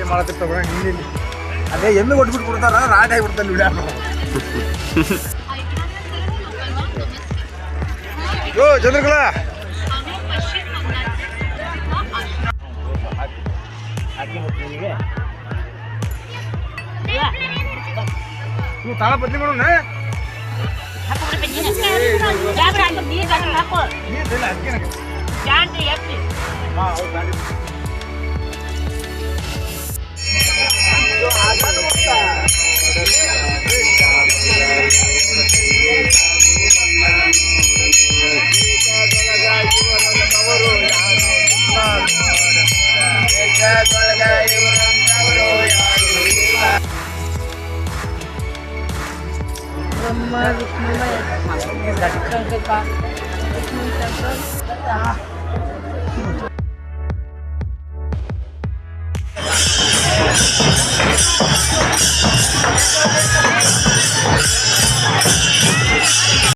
ಇಲ್ಲಿ ಮಾಡತ್ತಿರ್ತಾವ ಹಿಂದಿಲ್ಲಿ ಅದೇ ಎಮ್ಮೆ ಕೊಟ್ಬಿಟ್ಟು ಕೊಡ್ತಾರ ರಾಡ್ ಆಗಿಬಿಡ್ತಾರೆ ವಿಡಿಯೋ ಓ ಚಂದ್ರಕಲಾ ನೀವು ತಾಳ ಬದ್ಲಿ ಮಾಡೋಣ